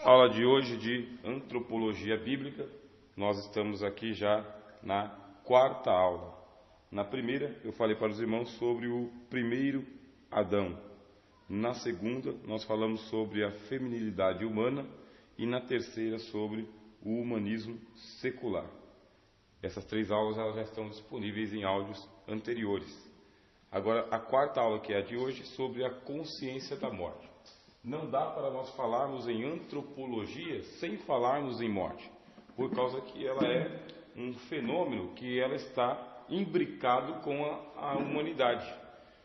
Aula de hoje de Antropologia Bíblica. Nós estamos aqui já na quarta aula. Na primeira, eu falei para os irmãos sobre o primeiro Adão. Na segunda, nós falamos sobre a feminilidade humana. E na terceira, sobre o humanismo secular. Essas três aulas elas já estão disponíveis em áudios anteriores. Agora, a quarta aula, que é a de hoje, sobre a consciência da morte. Não dá para nós falarmos em antropologia sem falarmos em morte, por causa que ela é um fenômeno que ela está imbricado com a humanidade.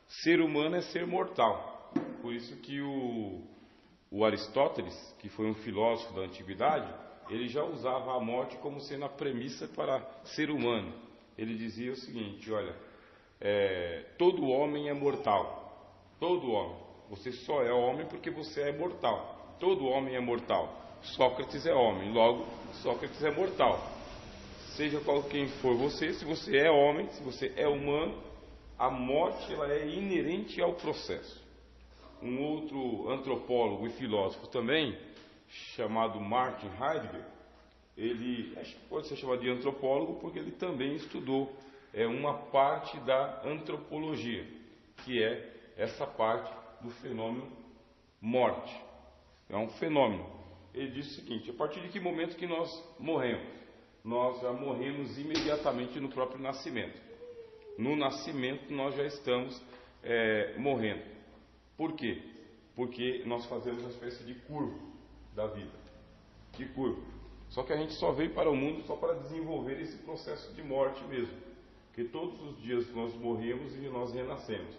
Ser humano é ser mortal. Por isso que o Aristóteles, que foi um filósofo da antiguidade, ele já usava a morte como sendo a premissa para ser humano. Ele dizia o seguinte: olha, todo homem é mortal. Todo homem. Você só é homem porque você é mortal. Todo homem é mortal. Sócrates é homem, logo Sócrates é mortal. Seja qual quem for você, se você é homem, se você é humano, a morte ela é inerente ao processo. Um outro antropólogo e filósofo também, chamado Martin Heidegger, ele pode ser chamado de antropólogo porque ele também estudou uma parte da antropologia, que é essa parte do fenômeno morte. É um fenômeno. Ele diz o seguinte: a partir de que momento que nós morremos? Nós já morremos imediatamente no próprio nascimento. No nascimento nós já estamos morrendo. Por quê? Porque nós fazemos uma espécie de curva da vida. De curva. Só que a gente só veio para o mundo só para desenvolver esse processo de morte mesmo. Porque todos os dias nós morremos e nós renascemos.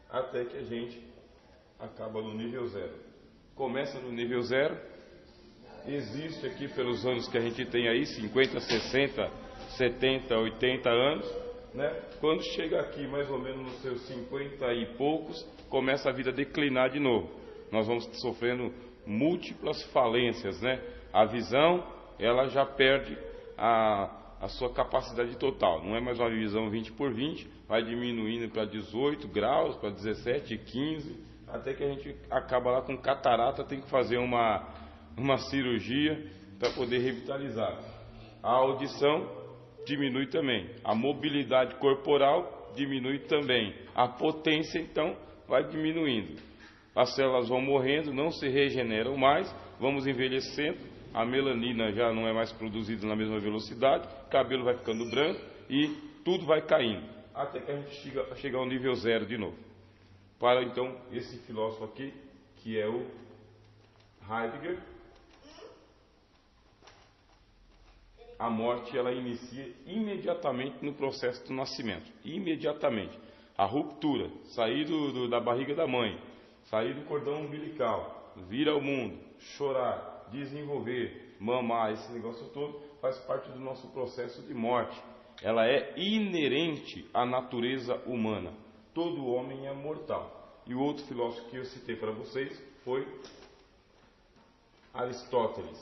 Até que a gente acaba no nível zero. Começa no nível zero, existe aqui pelos anos que a gente tem aí, 50, 60, 70, 80 anos, né? Quando chega aqui mais ou menos nos seus 50 e poucos, começa a vida a declinar de novo. Nós vamos sofrendo múltiplas falências, né? A visão, ela já perde a sua capacidade total. Não é mais uma visão 20 por 20, vai diminuindo para 18 graus, para 17, 15... até que a gente acaba lá com catarata, tem que fazer uma cirurgia para poder revitalizar. A audição diminui também, a mobilidade corporal diminui também, a potência então vai diminuindo. As células vão morrendo, não se regeneram mais, vamos envelhecendo, a melanina já não é mais produzida na mesma velocidade, o cabelo vai ficando branco e tudo vai caindo, até que a gente chega ao nível zero de novo. Para então esse filósofo aqui, que é o Heidegger, a morte ela inicia imediatamente no processo do nascimento. Imediatamente. A ruptura, sair da barriga da mãe, sair do cordão umbilical, vir ao mundo, chorar, desenvolver, mamar, esse negócio todo faz parte do nosso processo de morte. Ela é inerente à natureza humana. Todo homem é mortal. E o outro filósofo que eu citei para vocês foi Aristóteles.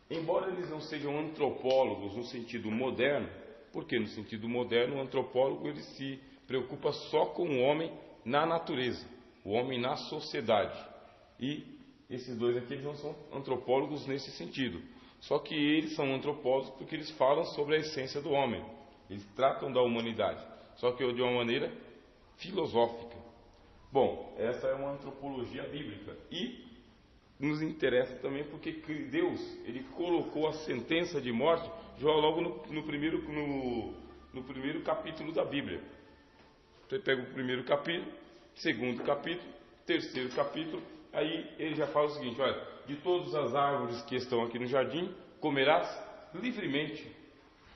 Embora eles não sejam antropólogos no sentido moderno, porque no sentido moderno o antropólogo ele se preocupa só com o homem na natureza, o homem na sociedade. E esses dois aqui eles não são antropólogos nesse sentido. Só que eles são antropólogos porque eles falam sobre a essência do homem. Eles tratam da humanidade, só que de uma maneira filosófica. Bom, essa é uma antropologia bíblica e nos interessa também porque Deus ele colocou a sentença de morte já logo no primeiro capítulo da Bíblia. Você pega o primeiro capítulo, segundo capítulo, terceiro capítulo, aí ele já fala o seguinte: olha, de todas as árvores que estão aqui no jardim comerás livremente,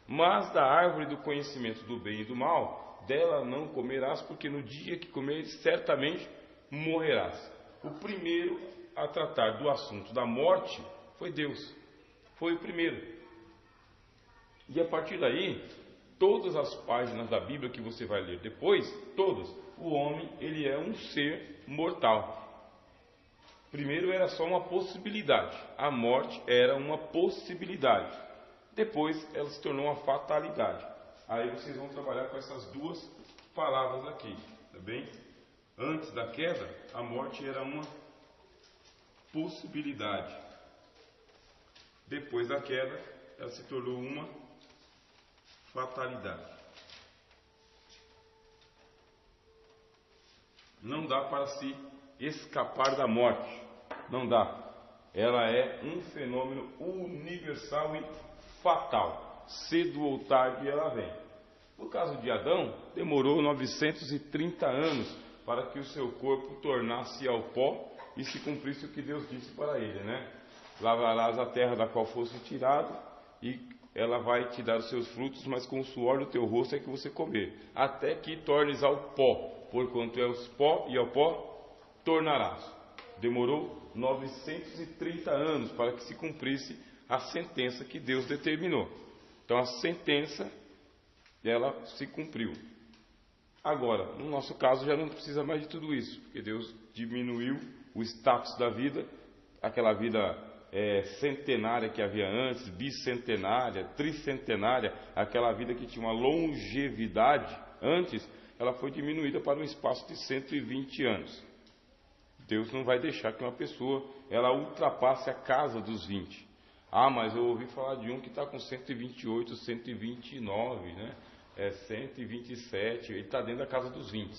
mas da árvore do conhecimento do bem e do mal, dela não comerás, porque no dia que comeres, certamente morrerás. O primeiro a tratar do assunto da morte foi Deus. Foi o primeiro. E a partir daí, todas as páginas da Bíblia que você vai ler depois, todas, o homem ele é um ser mortal. Primeiro era só uma possibilidade. A morte era uma possibilidade. Depois ela se tornou uma fatalidade. Aí vocês vão trabalhar com essas duas palavras aqui, tá bem? Antes da queda, a morte era uma possibilidade. Depois da queda, ela se tornou uma fatalidade. Não dá para se escapar da morte. Não dá. Ela é um fenômeno universal e fatal. Cedo ou tarde ela vem. No caso de Adão, demorou 930 anos para que o seu corpo tornasse ao pó e se cumprisse o que Deus disse para ele, né? Lavarás a terra da qual fosse tirado e ela vai te dar os seus frutos, mas com o suor do teu rosto é que você comer, até que tornes ao pó, porquanto és pó e ao pó tornarás. Demorou 930 anos para que se cumprisse a sentença que Deus determinou. Então a sentença, ela se cumpriu. Agora, no nosso caso já não precisa mais de tudo isso, porque Deus diminuiu o status da vida, aquela vida centenária que havia antes, bicentenária, tricentenária, aquela vida que tinha uma longevidade antes, ela foi diminuída para um espaço de 120 anos. Deus não vai deixar que uma pessoa ela ultrapasse a casa dos 20. Ah, mas eu ouvi falar de um que está com 128, 129, né? 127, ele está dentro da casa dos 20.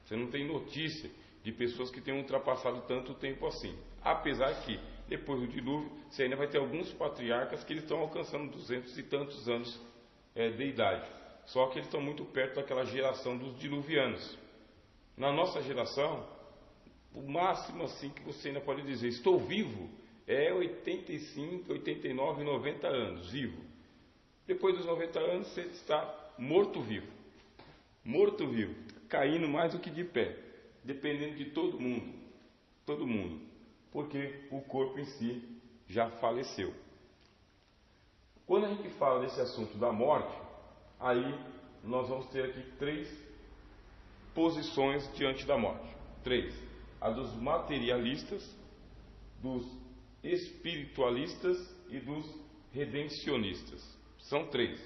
Você não tem notícia de pessoas que tenham ultrapassado tanto tempo assim. Apesar que, depois do dilúvio, você ainda vai ter alguns patriarcas que eles estão alcançando 200 e tantos anos de idade. Só que eles estão muito perto daquela geração dos diluvianos. Na nossa geração, o máximo assim que você ainda pode dizer, estou vivo, é 85, 89, 90 anos, vivo. Depois dos 90 anos, você está morto-vivo. Morto-vivo, caindo mais do que de pé, dependendo de todo mundo. Todo mundo. Porque o corpo em si já faleceu. Quando a gente fala desse assunto da morte, aí nós vamos ter aqui 3 posições diante da morte. 3. A dos materialistas, dos espiritualistas e dos redencionistas. São 3.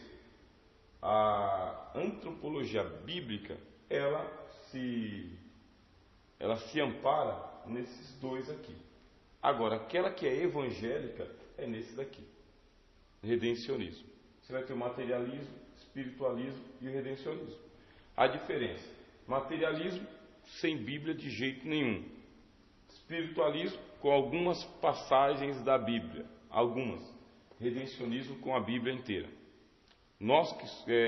A antropologia bíblica, ela se ampara nesses 2 aqui. Agora, aquela que é evangélica é nesse daqui, redencionismo. Você vai ter o materialismo, espiritualismo e o redencionismo. A diferença, materialismo sem Bíblia de jeito nenhum. Espiritualismo com algumas passagens da Bíblia, algumas. Redencionismo com a Bíblia inteira. Nós que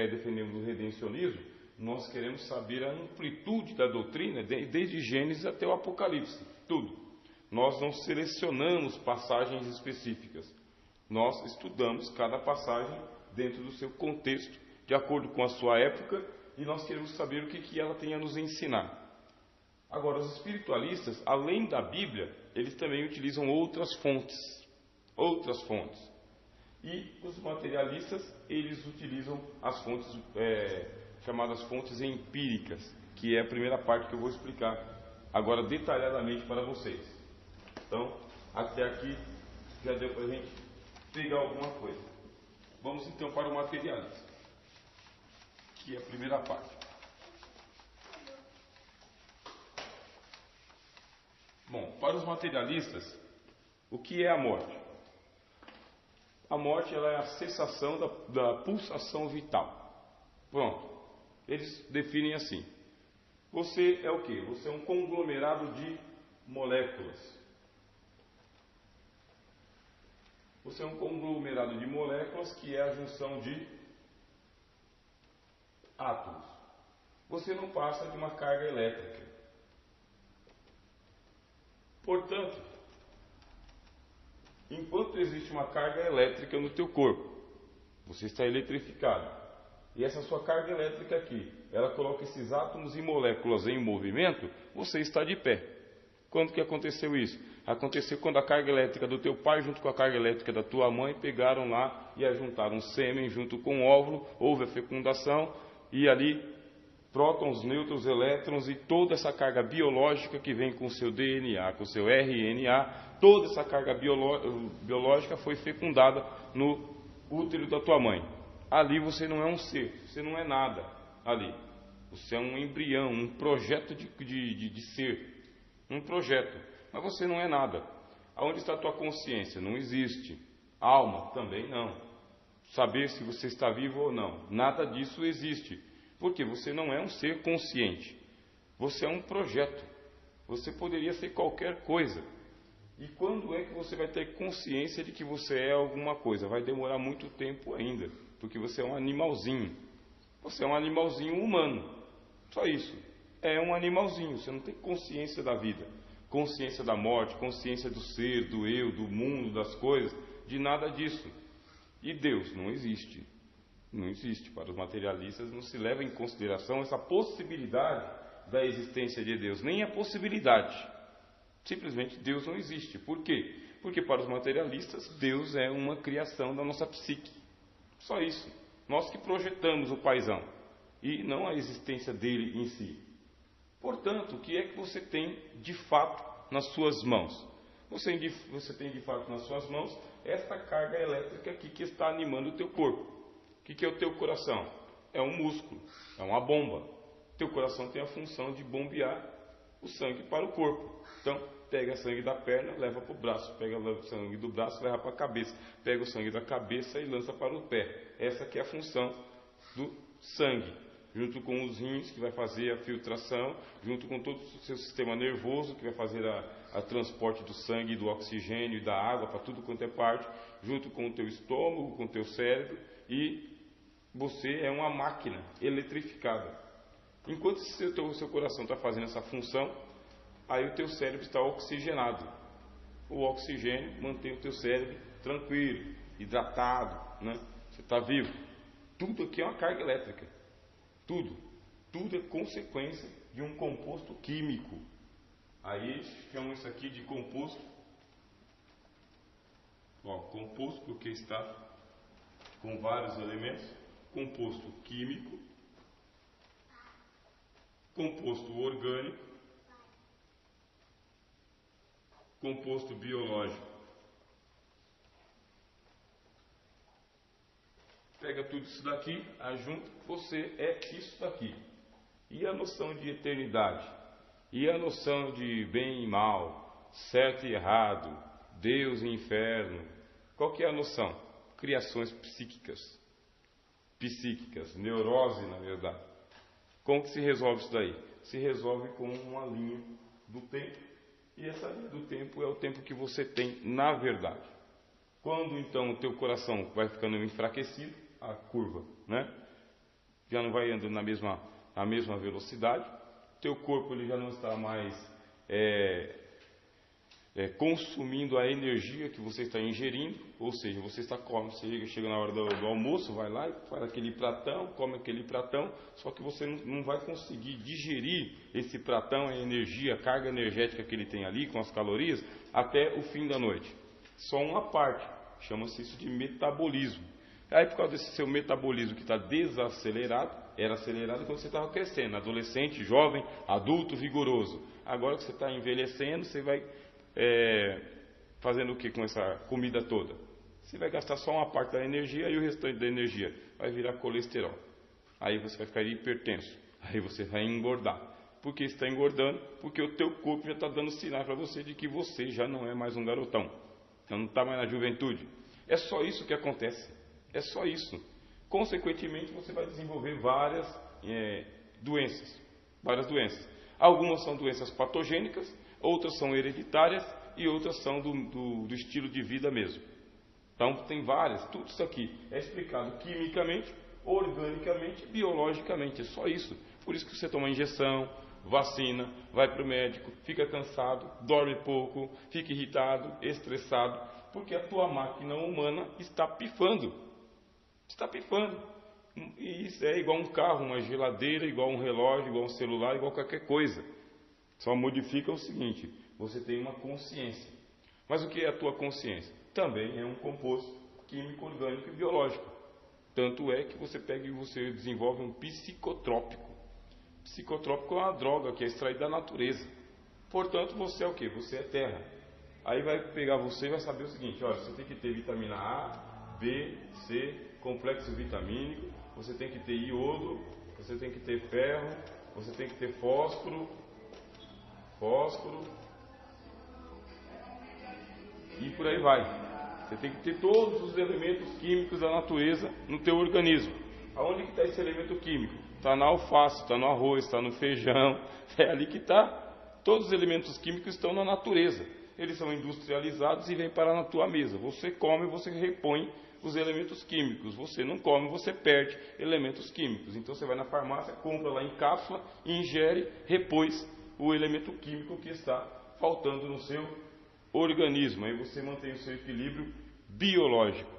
defendemos o redencionismo, nós queremos saber a amplitude da doutrina, desde Gênesis até o Apocalipse, tudo. Nós não selecionamos passagens específicas. Nós estudamos cada passagem dentro do seu contexto, de acordo com a sua época, e nós queremos saber o que ela tem a nos ensinar. Agora, os espiritualistas, além da Bíblia, eles também utilizam outras fontes. Outras fontes. E os materialistas, eles utilizam as fontes chamadas fontes empíricas, que é a primeira parte que eu vou explicar agora detalhadamente para vocês. Então, até aqui já deu para a gente pegar alguma coisa. Vamos então para o materialismo, que é a primeira parte. Bom, para os materialistas, o que é a morte? A morte ela é a cessação da pulsação vital. Pronto. Eles definem assim. Você é o quê? Você é um conglomerado de moléculas. Você é um conglomerado de moléculas que é a junção de átomos. Você não passa de uma carga elétrica. Portanto, enquanto existe uma carga elétrica no teu corpo, você está eletrificado. E essa sua carga elétrica aqui, ela coloca esses átomos e moléculas em movimento, você está de pé. Quando que aconteceu isso? Aconteceu quando a carga elétrica do teu pai junto com a carga elétrica da tua mãe pegaram lá e ajuntaram sêmen junto com o óvulo, houve a fecundação e ali prótons, nêutrons, elétrons e toda essa carga biológica que vem com o seu DNA, com o seu RNA, toda essa carga biológica foi fecundada no útero da tua mãe. Ali você não é um ser, você não é nada ali. Você é um embrião, um projeto de ser. Um projeto. mas você não é nada. Aonde está a tua consciência? Não existe. Alma? Também não. Saber se você está vivo ou não? Nada disso existe. Porque você não é um ser consciente. Você é um projeto. Você poderia ser qualquer coisa. E quando é que você vai ter consciência de que você é alguma coisa? Vai demorar muito tempo ainda, porque você é um animalzinho. Você é um animalzinho humano. Só isso. É um animalzinho. Você não tem consciência da vida, consciência da morte, consciência do ser, do eu, do mundo, das coisas, de nada disso. E Deus não existe. Não existe. Para os materialistas não se leva em consideração essa possibilidade da existência de Deus, nem a possibilidade. Simplesmente Deus não existe. Por quê? Porque para os materialistas Deus é uma criação da nossa psique. Só isso. Nós que projetamos o paizão e não a existência dele em si. Portanto, o que é que você tem de fato nas suas mãos? Você tem de fato nas suas mãos esta carga elétrica aqui que está animando o teu corpo. O que é o teu coração? É um músculo, é uma bomba. Teu coração tem a função de bombear o sangue para o corpo. Então, pega sangue da perna, leva para o braço. Pega o sangue do braço, leva para a cabeça. Pega o sangue da cabeça e lança para o pé. Essa que é a função do sangue. Junto com os rins, que vai fazer a filtração. Junto com todo o seu sistema nervoso, que vai fazer a transporte do sangue, do oxigênio e da água para tudo quanto é parte. Junto com o teu estômago, com o teu cérebro. E você é uma máquina eletrificada. Enquanto o seu coração está fazendo essa função, aí o teu cérebro está oxigenado. O oxigênio mantém o teu cérebro tranquilo, hidratado, né? Você está vivo. Tudo aqui é uma carga elétrica. Tudo. Tudo é consequência de um composto químico. Aí chamam isso aqui de composto. Composto porque está com vários elementos. Composto químico. Composto orgânico, composto biológico. Pega tudo isso daqui, ajunta, você é isso daqui. E a noção de eternidade? E a noção de bem e mal, certo e errado, Deus e inferno? Qual que é a noção? Criações psíquicas, neurose na verdade. Como que se resolve isso daí? Se resolve com uma linha do tempo. E essa linha do tempo é o tempo que você tem na verdade. Quando então o teu coração vai ficando enfraquecido, a curva, né? Já não vai andando na mesma velocidade. Teu corpo ele já não está mais consumindo a energia que você está ingerindo, ou seja, você chega na hora do almoço, vai lá e faz aquele pratão, come aquele pratão, só que você não vai conseguir digerir esse pratão, a energia, a carga energética que ele tem ali, com as calorias, até o fim da noite. Só uma parte, chama-se isso de metabolismo. Aí por causa desse seu metabolismo que está desacelerado, era acelerado quando você estava crescendo, adolescente, jovem, adulto, vigoroso. Agora que você está envelhecendo, você vai fazendo o que com essa comida toda? Você vai gastar só uma parte da energia e o restante da energia vai virar colesterol. Aí você vai ficar hipertenso. Aí você vai engordar. Por que está engordando? Porque o teu corpo já está dando sinais para você de que você já não é mais um garotão. Já não está mais na juventude. É só isso que acontece. É só isso. Consequentemente, você vai desenvolver várias doenças. Várias doenças. Algumas são doenças patogênicas, outras são hereditárias e outras são do estilo de vida mesmo. Então tem várias, tudo isso aqui é explicado quimicamente, organicamente, biologicamente, é só isso. Por isso que você toma injeção, vacina, vai para o médico, fica cansado, dorme pouco, fica irritado, estressado, porque a tua máquina humana está pifando. Está pifando. E isso é igual um carro, uma geladeira, igual um relógio, igual um celular, igual qualquer coisa. Só modifica o seguinte: você tem uma consciência. Mas o que é a tua consciência? Também é um composto químico, orgânico e biológico. Tanto é que você pega e você desenvolve um psicotrópico. Psicotrópico é uma droga que é extraída da natureza. Portanto, você é o quê? Você é terra. Aí vai pegar você e vai saber o seguinte: olha, você tem que ter vitamina A, B, C, complexo vitamínico, você tem que ter iodo, você tem que ter ferro, você tem que ter fósforo, por aí vai. Você tem que ter todos os elementos químicos da natureza no teu organismo. Aonde que está esse elemento químico? Está na alface, está no arroz, está no feijão. É ali que está. Todos os elementos químicos estão na natureza. Eles são industrializados e vêm parar na tua mesa. Você come, você repõe os elementos químicos. Você não come, você perde elementos químicos. Então você vai na farmácia, compra lá em cápsula, ingere, repôs o elemento químico que está faltando no seu organismo. Aí você mantém o seu equilíbrio biológico.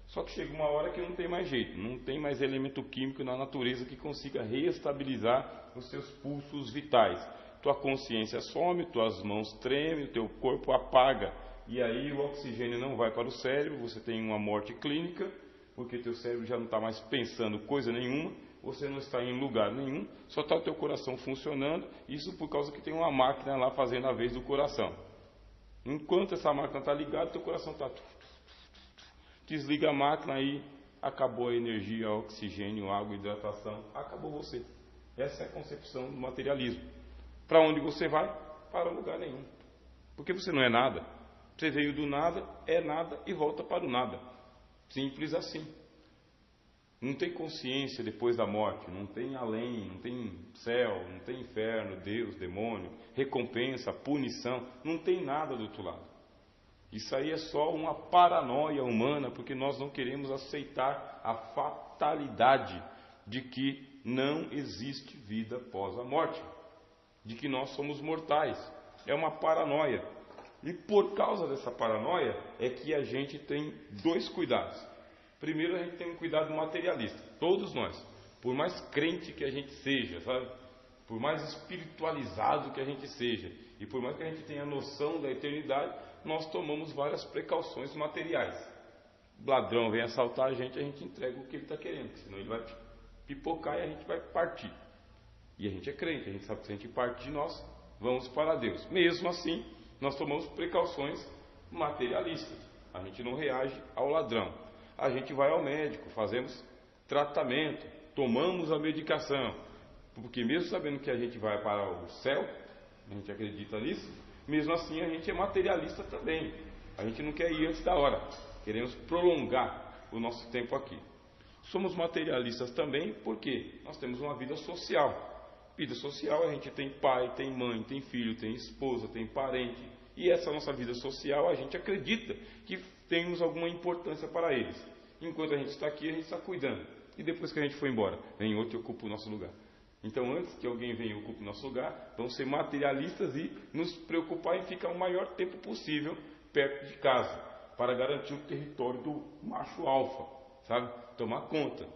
Só que chega uma hora que não tem mais jeito, não tem mais elemento químico na natureza que consiga reestabilizar os seus pulsos vitais. Tua consciência some, tuas mãos tremem, o teu corpo apaga. E aí o oxigênio não vai para o cérebro, você tem uma morte clínica, porque teu cérebro já não está mais pensando coisa nenhuma, você não está em lugar nenhum, só está o teu coração funcionando, isso por causa que tem uma máquina lá fazendo a vez do coração. Enquanto essa máquina está ligada, teu coração está... Desliga a máquina, aí acabou a energia, oxigênio, água, hidratação, acabou você. Essa é a concepção do materialismo. Para onde você vai? Para lugar nenhum. Porque você não é nada. Você veio do nada, é nada e volta para o nada. Simples assim. Não tem consciência depois da morte, não tem além, não tem céu, não tem inferno, Deus, demônio, recompensa, punição, não tem nada do outro lado. Isso aí é só uma paranoia humana, porque nós não queremos aceitar a fatalidade de que não existe vida após a morte, de que nós somos mortais. É uma paranoia. E por causa dessa paranoia é que a gente tem dois cuidados. Primeiro, a gente tem um cuidado materialista, todos nós. Por mais crente que a gente seja, sabe? Por mais espiritualizado que a gente seja, e por mais que a gente tenha noção da eternidade, nós tomamos várias precauções materiais. O ladrão vem assaltar a gente entrega o que ele está querendo, senão ele vai pipocar e a gente vai partir. E a gente é crente, a gente sabe que se a gente partir, nós vamos para Deus. Mesmo assim, nós tomamos precauções materialistas. A gente não reage ao ladrão. A gente vai ao médico, fazemos tratamento, tomamos a medicação. Porque mesmo sabendo que a gente vai para o céu, a gente acredita nisso, mesmo assim a gente é materialista também. A gente não quer ir antes da hora. Queremos prolongar o nosso tempo aqui. Somos materialistas também porque nós temos uma vida social. Vida social, a gente tem pai, tem mãe, tem filho, tem esposa, tem parente. E essa nossa vida social, a gente acredita que temos alguma importância para eles. Enquanto a gente está aqui, a gente está cuidando. E depois que a gente for embora, vem outro e ocupa o nosso lugar. Então, antes que alguém venha e ocupe o nosso lugar, vamos ser materialistas e nos preocupar em ficar o maior tempo possível perto de casa, para garantir o território do macho alfa, sabe? Tomar conta.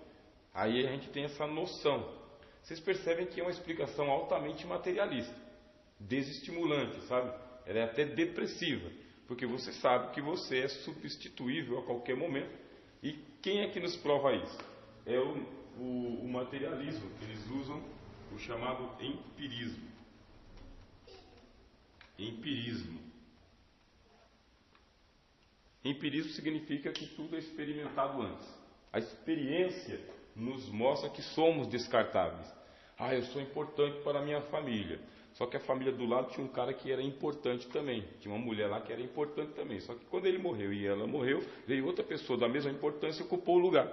Aí a gente tem essa noção. Vocês percebem que é uma explicação altamente materialista, desestimulante, sabe? Ela é até depressiva, porque você sabe que você é substituível a qualquer momento. E quem é que nos prova isso? É o materialismo, que eles usam o chamado empirismo. Empirismo significa que tudo é experimentado antes. A experiência nos mostra que somos descartáveis. Eu sou importante para a minha família. Só que a família do lado tinha um cara que era importante também. Tinha uma mulher lá que era importante também. Só que quando ele morreu e ela morreu, veio outra pessoa da mesma importância e ocupou o lugar.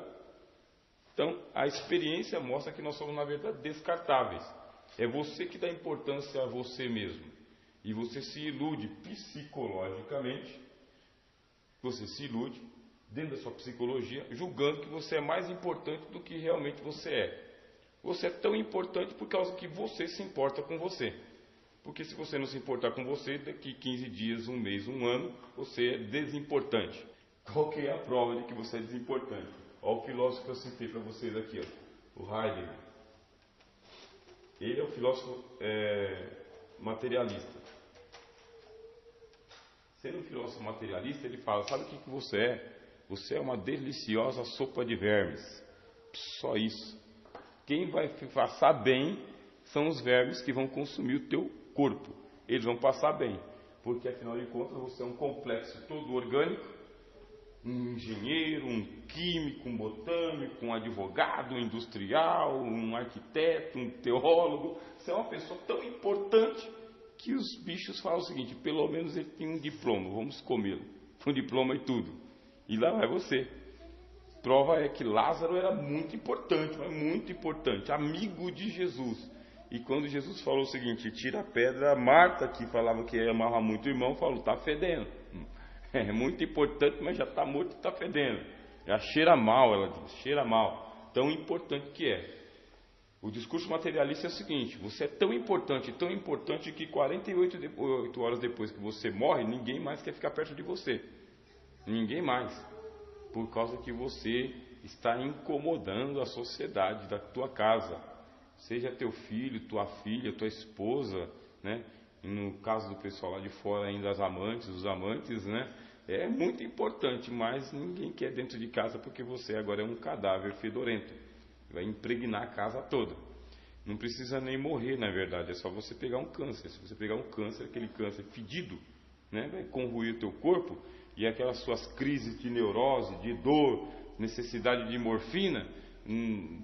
Então, a experiência mostra que nós somos, na verdade, descartáveis. É você que dá importância a você mesmo. E você se ilude psicologicamente. Você se ilude dentro da sua psicologia, julgando que você é mais importante do que realmente você é. Você é tão importante por causa que você se importa com você. Porque se você não se importar com você, daqui 15 dias, um mês, um ano, você é desimportante. Qual que é a prova de que você é desimportante? Olha o filósofo que eu citei para vocês aqui, ó, o Heidegger. Ele é um filósofo materialista. Sendo um filósofo materialista, ele fala, sabe o que você é? Você é uma deliciosa sopa de vermes. Só isso. Quem vai passar bem são os vermes que vão consumir o teu corpo. Eles vão passar bem. Porque, afinal de contas, você é um complexo todo orgânico. Um engenheiro, um químico, um botânico, um advogado, um industrial, um arquiteto, um teólogo. Você é uma pessoa tão importante que os bichos falam o seguinte, pelo menos ele tem um diploma, vamos comê-lo. com diploma e tudo. E lá vai você. Prova é que Lázaro era muito importante, mas muito importante, amigo de Jesus. E quando Jesus falou o seguinte, tira a pedra, Marta, que falava que amava muito o irmão, falou, está fedendo. É muito importante, mas já está morto e está fedendo. Já cheira mal, ela diz, cheira mal. Tão importante que é. O discurso materialista é o seguinte, você é tão importante que 48 horas depois que você morre, ninguém mais quer ficar perto de você. Ninguém mais. Por causa que você está incomodando a sociedade da tua casa. Seja teu filho, tua filha, tua esposa, né? E no caso do pessoal lá de fora ainda os amantes, né? É muito importante, mas ninguém quer dentro de casa porque você agora é um cadáver fedorento. Vai impregnar a casa toda. Não precisa nem morrer, na verdade, é só você pegar um câncer. Se você pegar um câncer, aquele câncer fedido, né? Vai corroer o teu corpo e aquelas suas crises de neurose, de dor, necessidade de morfina,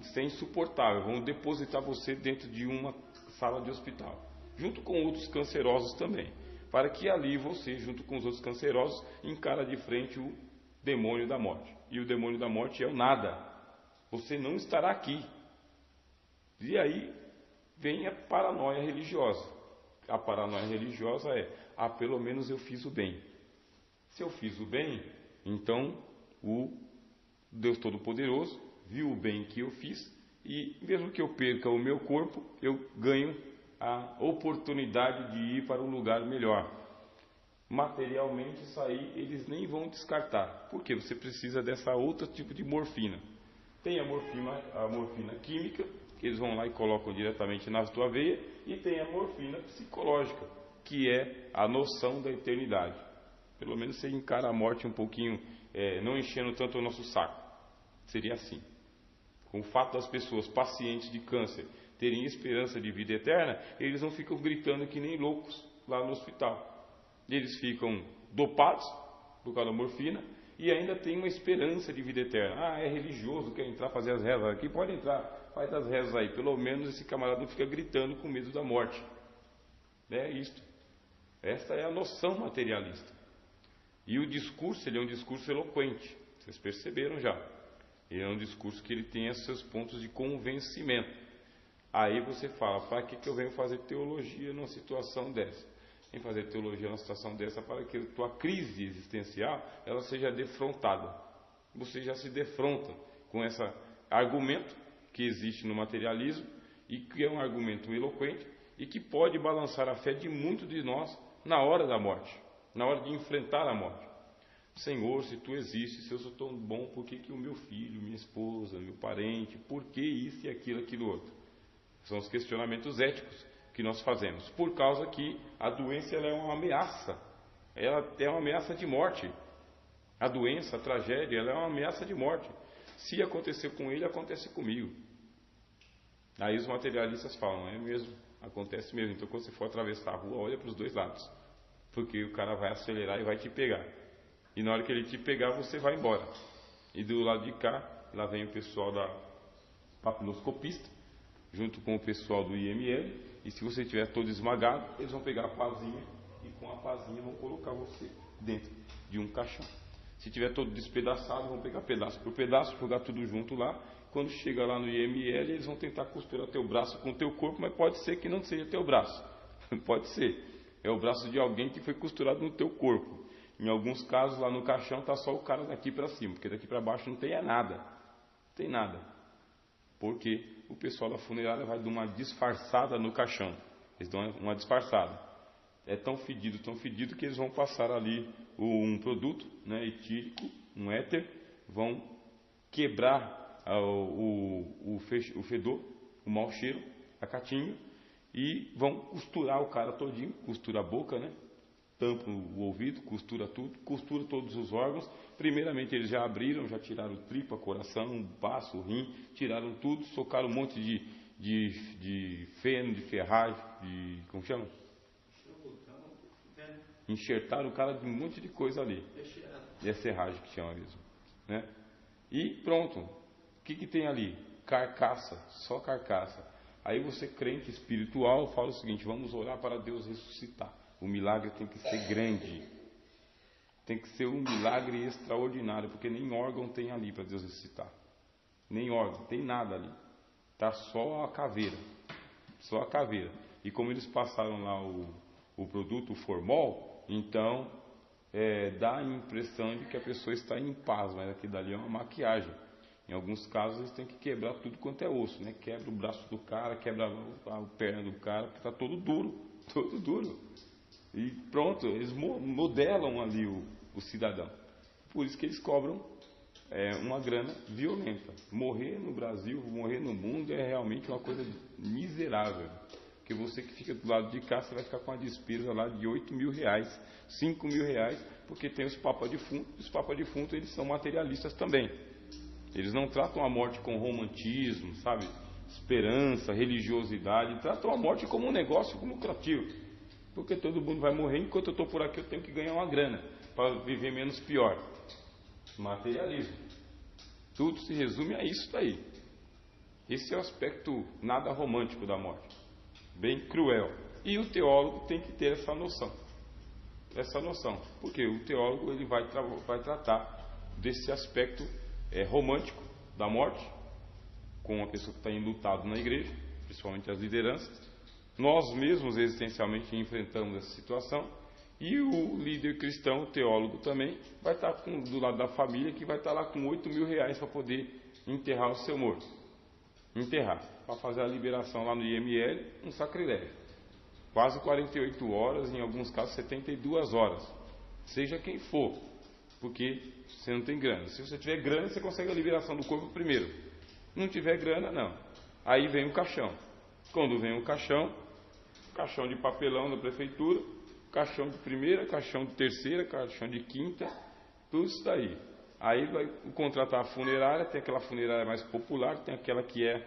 isso é insuportável. Vão depositar você dentro de uma sala de hospital, junto com outros cancerosos também, para que ali você, junto com os outros cancerosos, encara de frente o demônio da morte. E o demônio da morte é o nada. Você não estará aqui. E aí vem a paranoia religiosa. A paranoia religiosa é, pelo menos eu fiz o bem. Se eu fiz o bem, então o Deus Todo-Poderoso viu o bem que eu fiz e mesmo que eu perca o meu corpo, eu ganho a oportunidade de ir para um lugar melhor. Materialmente, isso aí eles nem vão descartar. Porque você precisa dessa outro tipo de morfina. Tem a morfina química, que eles vão lá e colocam diretamente na tua veia, e tem a morfina psicológica, que é a noção da eternidade. Pelo menos você encara a morte um pouquinho, não enchendo tanto o nosso saco. Seria assim. Com o fato das pessoas pacientes de câncer terem esperança de vida eterna, eles não ficam gritando que nem loucos lá no hospital. Eles ficam dopados por causa da morfina e ainda tem uma esperança de vida eterna. É religioso, quer entrar fazer as rezas aqui? Pode entrar, faz as rezas aí. Pelo menos esse camarada não fica gritando com medo da morte. É isto. Esta é a noção materialista. E o discurso, ele é um discurso eloquente. Vocês perceberam já. Ele é um discurso que ele tem seus pontos de convencimento. Aí você fala, para que eu venho fazer teologia numa situação dessa? Vem fazer teologia numa situação dessa para que a tua crise existencial ela seja defrontada. Você já se defronta com esse argumento que existe no materialismo e que é um argumento eloquente e que pode balançar a fé de muitos de nós na hora da morte, na hora de enfrentar a morte. Senhor, se tu existes, se eu sou tão bom, por que o meu filho, minha esposa, meu parente, por que isso e aquilo outro? São os questionamentos éticos que nós fazemos, por causa que a doença ela é uma ameaça, ela é uma ameaça de morte. A doença, a tragédia, ela é uma ameaça de morte. Se aconteceu com ele, acontece comigo. Aí os materialistas falam, é mesmo, acontece mesmo. Então quando você for atravessar a rua, olha para os dois lados, porque o cara vai acelerar e vai te pegar. E na hora que ele te pegar, você vai embora. E do lado de cá, lá vem o pessoal da papiloscopista, junto com o pessoal do IML, e se você estiver todo esmagado, eles vão pegar a pazinha e com a pazinha vão colocar você dentro de um caixão. Se estiver todo despedaçado, vão pegar pedaço por pedaço, jogar tudo junto lá. Quando chega lá no IML, eles vão tentar costurar teu braço com o teu corpo, mas pode ser que não seja teu braço. Pode ser. É o braço de alguém que foi costurado no teu corpo. Em alguns casos, lá no caixão, está só o cara daqui para cima, porque daqui para baixo não tem nada. Não tem nada. Porque o pessoal da funerária vai dar uma disfarçada no caixão. Eles dão uma disfarçada. É tão fedido que eles vão passar ali um produto, né, etílico, um éter, vão quebrar o fedor, o mau cheiro, a catinga, e vão costurar o cara todinho, costura a boca, né? Tampa o ouvido, costura tudo, costura todos os órgãos. Primeiramente eles já abriram, já tiraram tripa, coração, baço, rim, tiraram tudo, socaram um monte de feno, de ferragem, como chama? Enxertaram o cara de um monte de coisa ali. É serragem que chama mesmo, né? E pronto. O que tem ali? Carcaça, só carcaça. Aí você, crente espiritual, fala o seguinte, vamos orar para Deus ressuscitar. O milagre tem que ser grande. Tem que ser um milagre extraordinário, porque nem órgão tem ali para Deus ressuscitar. Nem órgão, tem nada ali. Está só a caveira. Só a caveira. E como eles passaram lá o produto, o formol, então dá a impressão de que a pessoa está em paz, mas aquilo dali é uma maquiagem. Em alguns casos eles têm que quebrar tudo quanto é osso, né? Quebra o braço do cara, quebra a perna do cara, porque está todo duro. E pronto, eles modelam ali o cidadão. Por isso que eles cobram uma grana violenta. Morrer no Brasil, morrer no mundo é realmente uma coisa miserável. Porque você que fica do lado de cá, você vai ficar com uma despesa lá de 8 mil reais, 5 mil reais, porque tem os papas defuntos. Os papas defuntos, eles são materialistas também. Eles não tratam a morte com romantismo, sabe? Esperança, religiosidade. Tratam a morte como um negócio lucrativo. Porque todo mundo vai morrer, enquanto eu estou por aqui eu tenho que ganhar uma grana para viver menos pior. Materialismo. Tudo se resume a isso daí. Esse é o aspecto nada romântico da morte. Bem cruel. E o teólogo tem que ter essa noção. Porque o teólogo ele vai tratar desse aspecto romântico da morte, com a pessoa que está enlutado na igreja, principalmente as lideranças. Nós mesmos existencialmente enfrentamos essa situação, e o líder cristão, o teólogo também, vai estar do lado da família, que vai estar lá com 8 mil reais para poder enterrar o seu morto. Enterrar, para fazer a liberação lá no IML, um sacrilégio. Quase 48 horas, em alguns casos 72 horas. Seja quem for, porque você não tem grana. Se você tiver grana, você consegue a liberação do corpo primeiro. Não tiver grana, não. Aí vem o caixão. Quando vem o caixão de papelão da prefeitura, caixão de primeira, caixão de terceira, caixão de quinta, tudo isso daí. Aí vai contratar a funerária, tem aquela funerária mais popular, tem aquela que é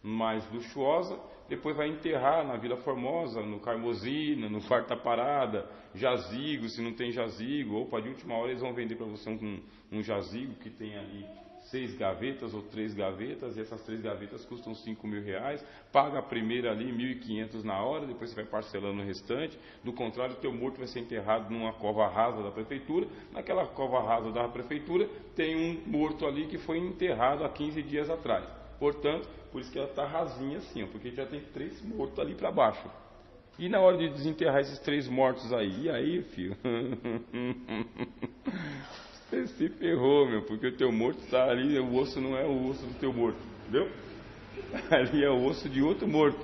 mais luxuosa, depois vai enterrar na Vila Formosa, no Carmozina, no Quarta Parada, jazigo, se não tem jazigo, ou de última hora eles vão vender para você um jazigo que tem ali 6 gavetas ou 3 gavetas, e essas 3 gavetas custam 5 mil reais, paga a primeira ali 1.500 na hora, depois você vai parcelando o restante. Do contrário, o teu morto vai ser enterrado numa cova rasa da prefeitura. Naquela cova rasa da prefeitura tem um morto ali que foi enterrado há 15 dias atrás. Portanto, por isso que ela está rasinha assim, porque já tem 3 mortos ali para baixo. E na hora de desenterrar esses 3 mortos aí, e aí, filho? Você se ferrou, meu, porque o teu morto está ali, o osso não é o osso do teu morto, entendeu? Ali é o osso de outro morto.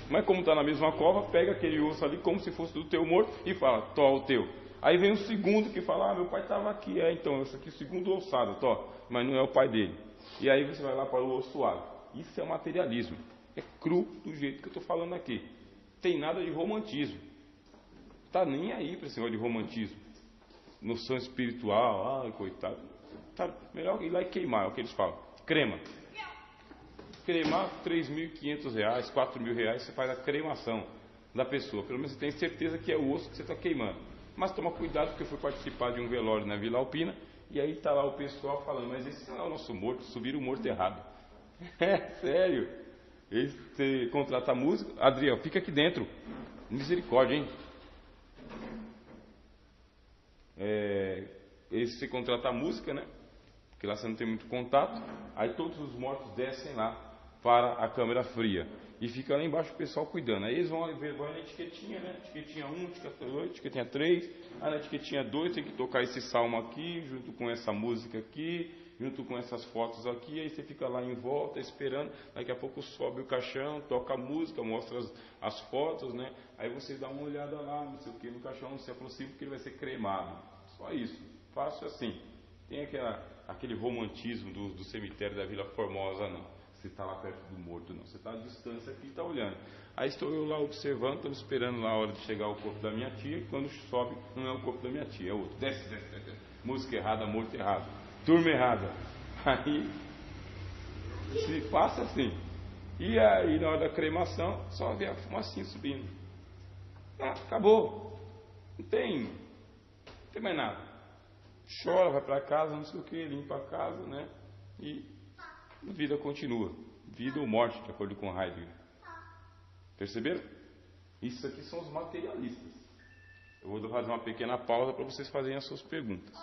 Mas como está na mesma cova, pega aquele osso ali como se fosse do teu morto e fala, tó, o teu. Aí vem o segundo que fala, meu pai estava aqui, então, esse aqui é o segundo ossado, tó, mas não é o pai dele. E aí você vai lá para o ossuado. Isso é materialismo. É cru do jeito que eu estou falando aqui. Tem nada de romantismo. Está nem aí para esse negócio de romantismo. Noção espiritual, coitado. Tá melhor ir lá e queimar, é o que eles falam. Crema. Cremar 3.500 reais, 4 mil reais, você faz a cremação da pessoa. Pelo menos você tem certeza que é o osso que você está queimando. Mas toma cuidado, porque eu fui participar de um velório na Vila Alpina, e aí está lá o pessoal falando, mas esse não é o nosso morto, subiram o morto errado. É sério. Você contrata música, Adriel, fica aqui dentro. Misericórdia, hein? Você contrata a música, né? Porque lá você não tem muito contato. Aí todos os mortos descem lá para a câmara fria. E fica lá embaixo o pessoal cuidando. Aí eles vão ver na etiquetinha, né? Etiquetinha 1, etiquetinha 2, etiquetinha 3. Aí na etiquetinha 2 tem que tocar esse salmo aqui, junto com essa música aqui, junto com essas fotos aqui. Aí você fica lá em volta esperando. Daqui a pouco sobe o caixão, toca a música, mostra as fotos, né? Aí você dá uma olhada lá, não sei o que, no caixão, não se aproxima porque ele vai ser cremado. Só isso. Fácil assim. Tem aquele romantismo do cemitério da Vila Formosa, não. Você está lá perto do morto, não. Você está à distância aqui e está olhando. Aí estou eu lá observando, estou esperando lá a hora de chegar o corpo da minha tia. Quando sobe, não é o corpo da minha tia, é outro. Desce. Música errada, morto errado. Turma errada. Aí se passa assim. E aí na hora da cremação, só vê a fumacinha subindo. Acabou. Não tem mais nada. Chora, vai para casa, não sei o que, limpa a casa, né? E a vida continua. Vida ou morte, de acordo com Heidegger. Perceberam? Isso aqui são os materialistas. Eu vou fazer uma pequena pausa para vocês fazerem as suas perguntas.